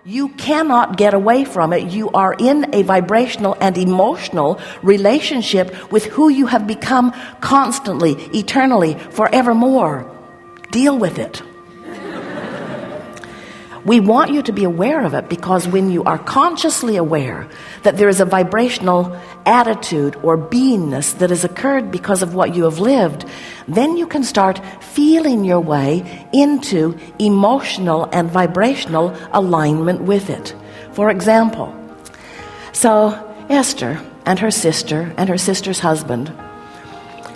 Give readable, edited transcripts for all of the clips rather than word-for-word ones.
You cannot get away from it. You are in a vibrational and emotional relationship with who you have become constantly, eternally, forevermore. Deal with it. We want you to be aware of it, because when you are consciously aware that there is a vibrational attitude or beingness that has occurred because of what you have lived, then you can start feeling your way into emotional and vibrational alignment with it. For example, so Esther and her sister's husband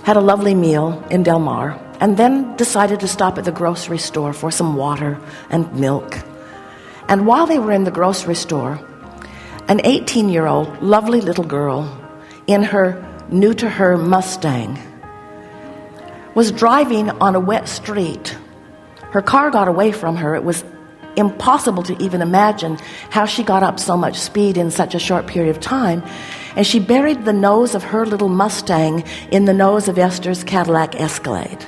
had a lovely meal in Del Mar, and then decided to stop at the grocery store for some water and milk. And while they were in the grocery store, an 18-year-old lovely little girl in her new-to-her Mustang was driving on a wet street. Her car got away from her. It was impossible to even imagine how she got up so much speed in such a short period of time. And she buried the nose of her little Mustang in the nose of Esther's Cadillac Escalade.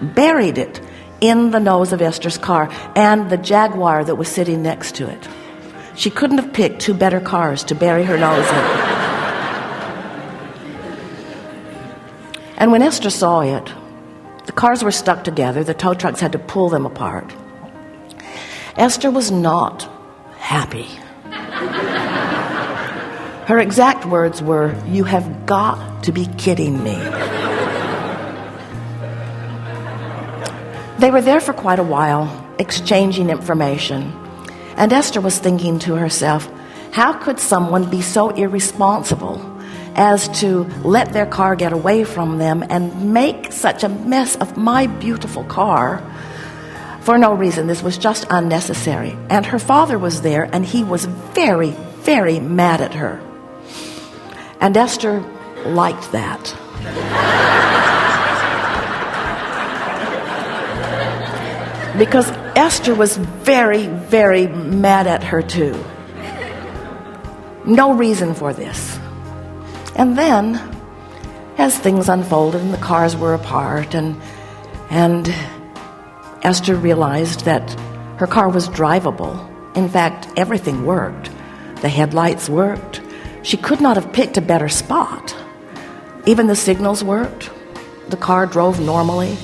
Buried it in the nose of Esther's car and the Jaguar that was sitting next to it. She couldn't have picked two better cars to bury her nose in. And when Esther saw it, the cars were stuck together. The tow trucks had to pull them apart. Esther was not happy. Her exact words were, "You have got to be kidding me." They were there for quite a while, exchanging information. And Esther was thinking to herself, how could someone be so irresponsible as to let their car get away from them and make such a mess of my beautiful car for no reason? This was just unnecessary. And her father was there, and he was very, very mad at her. And Esther liked that. Because Esther was very, very mad at her too. No reason for this. And then, as things unfolded and the cars were apart, and Esther realized that her car was drivable. In fact, everything worked. The headlights worked. She could not have picked a better spot. Even the signals worked. The car drove normally.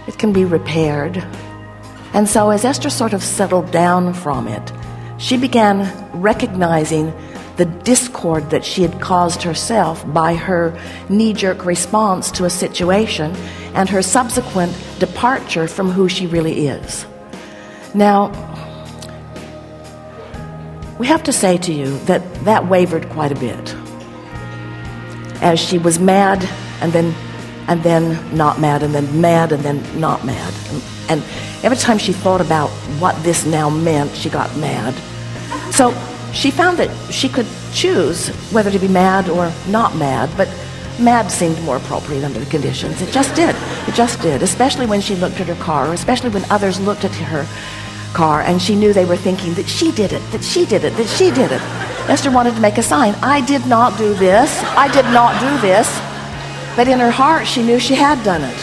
It can be repaired. And so as Esther sort of settled down from it, she began recognizing the discord that she had caused herself by her knee-jerk response to a situation and her subsequent departure from who she really is. Now, we have to say to you that that wavered quite a bit. As she was mad and then not mad, and then mad and then not mad. And every time she thought about what this now meant, she got mad. So she found that she could choose whether to be mad or not mad, but mad seemed more appropriate under the conditions. It just did. It just did, especially when she looked at her car, especially when others looked at her car and she knew they were thinking that she did it, that she did it, that she did it. Esther wanted to make a sign. I did not do this. I did not do this. But in her heart, she knew she had done it.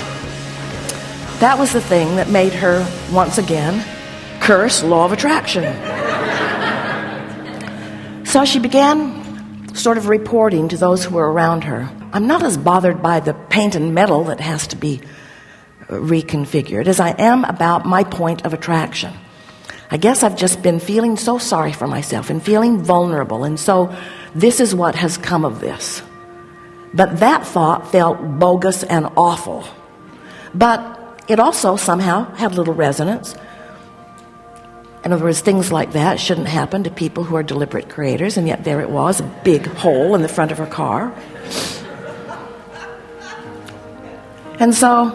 That was the thing that made her, once again, curse law of attraction. So she began sort of reporting to those who were around her. I'm not as bothered by the paint and metal that has to be reconfigured as I am about my point of attraction. I guess I've just been feeling so sorry for myself and feeling vulnerable, and so this is what has come of this. But that thought felt bogus and awful. But it also somehow had little resonance. In other words, things like that shouldn't happen to people who are deliberate creators, and yet there it was, a big hole in the front of her car. And so,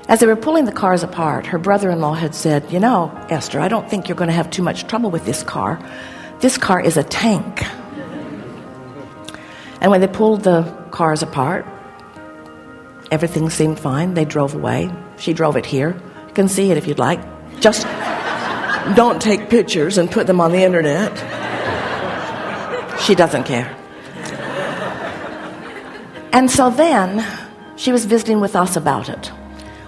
as they were pulling the cars apart, her brother-in-law had said, you know, Esther, I don't think you're going to have too much trouble with this car. This car is a tank. And when they pulled the cars apart, everything seemed fine. They drove away. She drove it here. You can see it if you'd like. Just don't take pictures and put them on the internet. She doesn't care. And so then she was visiting with us about it,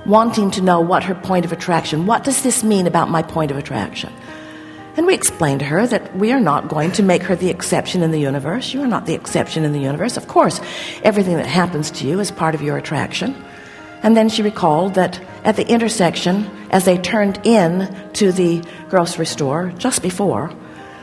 wanting to know what her point of attraction, what does this mean about my point of attraction? And we explained to her that we are not going to make her the exception in the universe. You are not the exception in the universe. Of course, everything that happens to you is part of your attraction. And then she recalled that at the intersection, as they turned in to the grocery store just before,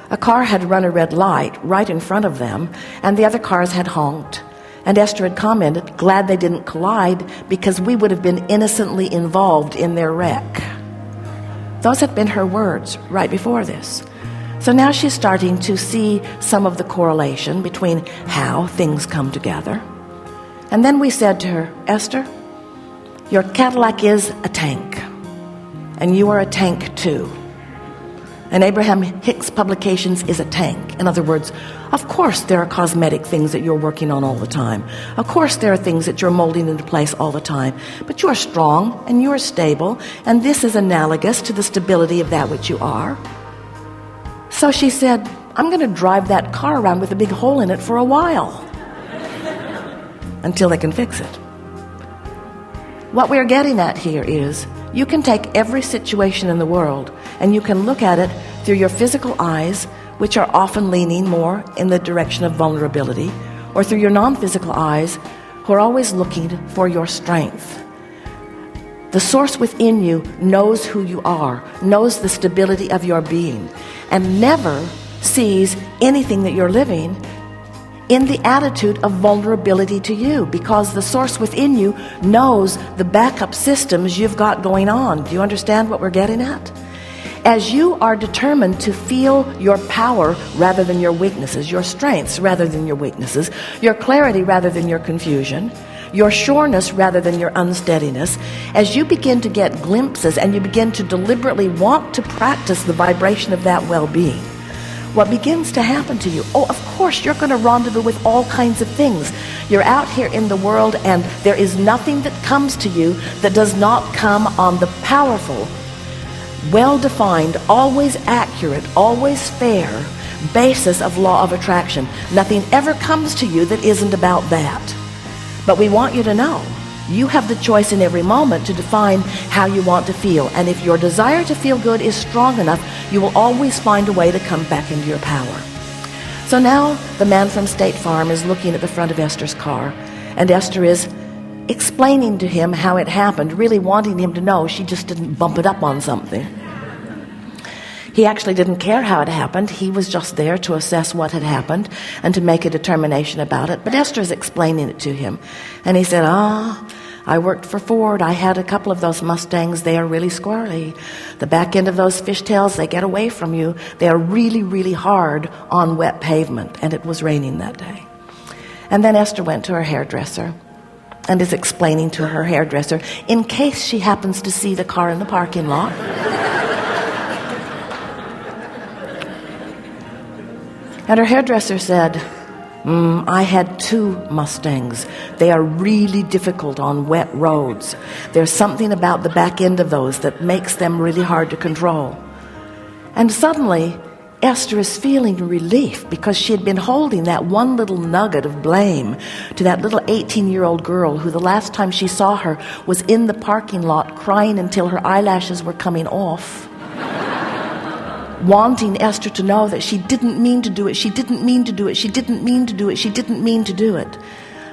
a car had run a red light right in front of them, and the other cars had honked. And Esther had commented, glad they didn't collide because we would have been innocently involved in their wreck. Those had been her words right before this. So now she's starting to see some of the correlation between how things come together. And then we said to her, Esther, your Cadillac is a tank, and you are a tank too. And Abraham-Hicks Publications is a tank. In other words, of course there are cosmetic things that you're working on all the time. Of course there are things that you're molding into place all the time. But you are strong and you are stable, and this is analogous to the stability of that which you are. So she said, I'm going to drive that car around with a big hole in it for a while until they can fix it. What we're getting at here is you can take every situation in the world and you can look at it through your physical eyes, which are often leaning more in the direction of vulnerability, or through your non-physical eyes, who are always looking for your strength. The source within you knows who you are, knows the stability of your being, and never sees anything that you're living in the attitude of vulnerability to you, because the source within you knows the backup systems you've got going on. Do you understand what we're getting at? As you are determined to feel your power rather than your weaknesses, your strengths rather than your weaknesses, your clarity rather than your confusion, your sureness rather than your unsteadiness, as you begin to get glimpses and you begin to deliberately want to practice the vibration of that well-being, what begins to happen to you, of course you're going to rendezvous with all kinds of things. You're out here in the world and there is nothing that comes to you that does not come on the powerful, well-defined, always accurate, always fair basis of law of attraction. Nothing ever comes to you that isn't about that. But we want you to know you have the choice in every moment to define how you want to feel. And if your desire to feel good is strong enough, you will always find a way to come back into your power. So now the man from State Farm is looking at the front of Esther's car, and Esther is explaining to him how it happened, really wanting him to know she just didn't bump it up on something. He actually didn't care how it happened. He was just there to assess what had happened and to make a determination about it. But Esther is explaining it to him. And he said, I worked for Ford. I had a couple of those Mustangs. They are really squirrely. The back end of those fishtails, they get away from you. They are really, really hard on wet pavement. And it was raining that day. And then Esther went to her hairdresser and is explaining to her hairdresser, in case she happens to see the car in the parking lot, and her hairdresser said, I had 2 Mustangs. They are really difficult on wet roads. There's something about the back end of those that makes them really hard to control. And suddenly, Esther is feeling relief because she had been holding that one little nugget of blame to that little 18-year-old girl who the last time she saw her was in the parking lot crying until her eyelashes were coming off, wanting Esther to know that she didn't mean to do it, she didn't mean to do it, she didn't mean to do it, she didn't mean to do it.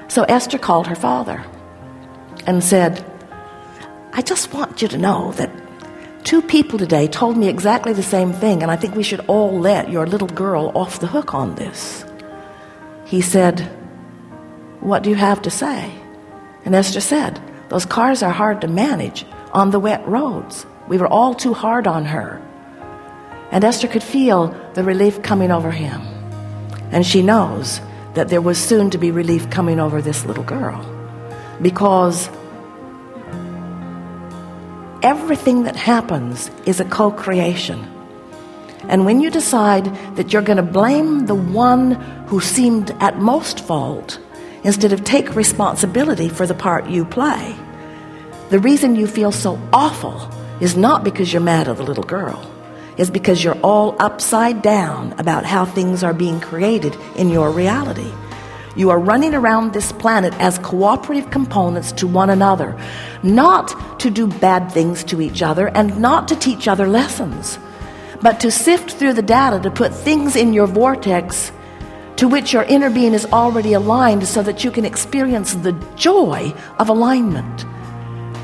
So Esther called her father and said, I just want you to know that 2 people today told me exactly the same thing, and I think we should all let your little girl off the hook on this. He said, what do you have to say? And Esther said, those cars are hard to manage on the wet roads. We were all too hard on her. And Esther could feel the relief coming over him. And she knows that there was soon to be relief coming over this little girl, because everything that happens is a co-creation. And when you decide that you're going to blame the one who seemed at most fault instead of take responsibility for the part you play, the reason you feel so awful is not because you're mad at the little girl. It's because you're all upside down about how things are being created in your reality. You are running around this planet as cooperative components to one another, not to do bad things to each other and not to teach other lessons, but to sift through the data, to put things in your vortex to which your inner being is already aligned so that you can experience the joy of alignment.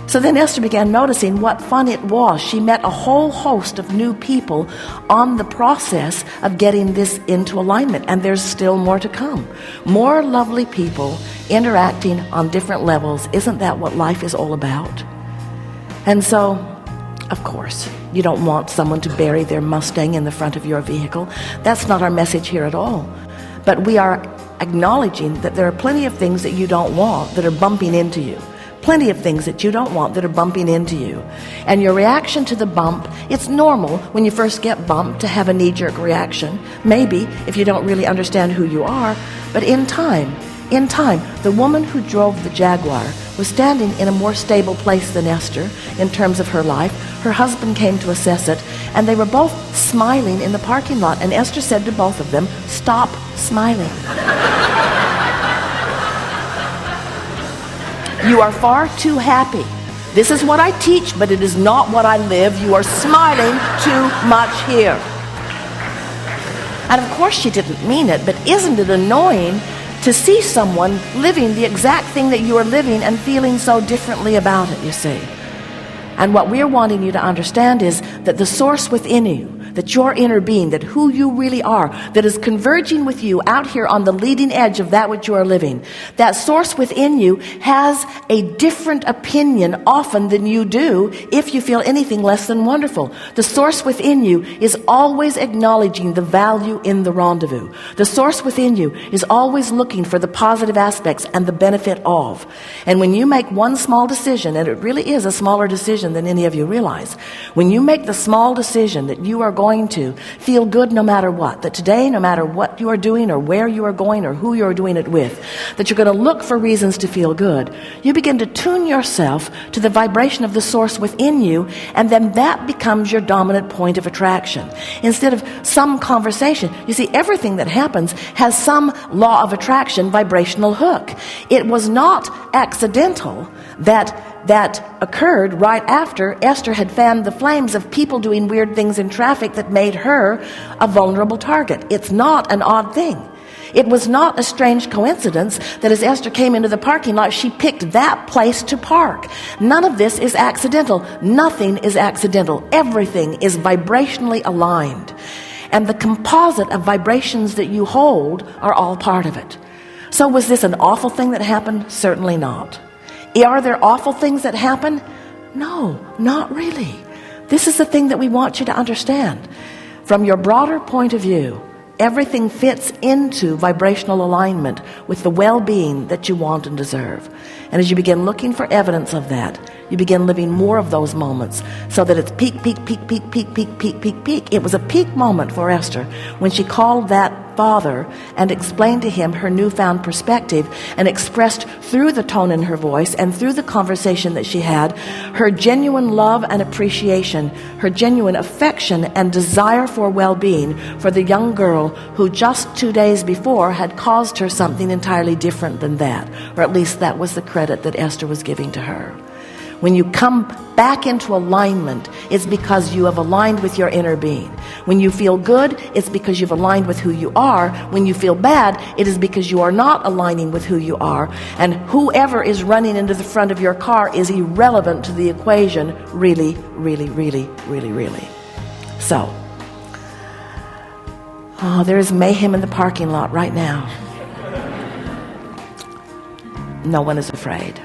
So then Esther began noticing what fun it was. She met a whole host of new people on the process of getting this into alignment, and there's still more to come. More lovely people interacting on different levels. Isn't that what life is all about? And so, of course, you don't want someone to bury their Mustang in the front of your vehicle. That's not our message here at all. But we are acknowledging that there are plenty of things that you don't want that are bumping into you. Plenty of things that you don't want that are bumping into you. And your reaction to the bump, it's normal when you first get bumped to have a knee-jerk reaction. Maybe if you don't really understand who you are. But in time, the woman who drove the Jaguar was standing in a more stable place than Esther in terms of her life. Her husband came to assess it, and they were both smiling in the parking lot. And Esther said to both of them, "Stop smiling. You are far too happy. This is what I teach, but it is not what I live. You are smiling too much here." And of course she didn't mean it, but isn't it annoying to see someone living the exact thing that you are living and feeling so differently about it, you see? And what we're wanting you to understand is that the source within you, that your inner being, that who you really are, that is converging with you out here on the leading edge of that which you are living, that source within you has a different opinion often than you do if you feel anything less than wonderful. The source within you is always acknowledging the value in the rendezvous. The source within you is always looking for the positive aspects and the benefit of. And when you make one small decision, and it really is a smaller decision than any of you realize, when you make the small decision that you are going to feel good no matter what, that today, no matter what you are doing or where you are going or who you are doing it with, that you're going to look for reasons to feel good, you begin to tune yourself to the vibration of the source within you, and then that becomes your dominant point of attraction. Instead of some conversation, you see, everything that happens has some law of attraction vibrational hook. It was not accidental that occurred right after Esther had fanned the flames of people doing weird things in traffic that made her a vulnerable target. It's not an odd thing. It was not a strange coincidence that as Esther came into the parking lot, she picked that place to park. None of this is accidental. Nothing is accidental. Everything is vibrationally aligned. And the composite of vibrations that you hold are all part of it. So was this an awful thing that happened? Certainly not. Are there awful things that happen? No, not really. This is the thing that we want you to understand. From your broader point of view, everything fits into vibrational alignment with the well-being that you want and deserve. And as you begin looking for evidence of that, you begin living more of those moments so that it's peak, peak, peak, peak, peak, peak, peak, peak, peak. It was a peak moment for Esther when she called that father and explained to him her newfound perspective and expressed through the tone in her voice and through the conversation that she had her genuine love and appreciation, her genuine affection and desire for well-being for the young girl who just 2 days before had caused her something entirely different than that, or at least that was the credit that Esther was giving to her. When you come back into alignment, it's because you have aligned with your inner being. When you feel good, it's because you've aligned with who you are. When you feel bad, it is because you are not aligning with who you are. And whoever is running into the front of your car is irrelevant to the equation, really, really, really, really, really. So, there is mayhem in the parking lot right now. No one is afraid.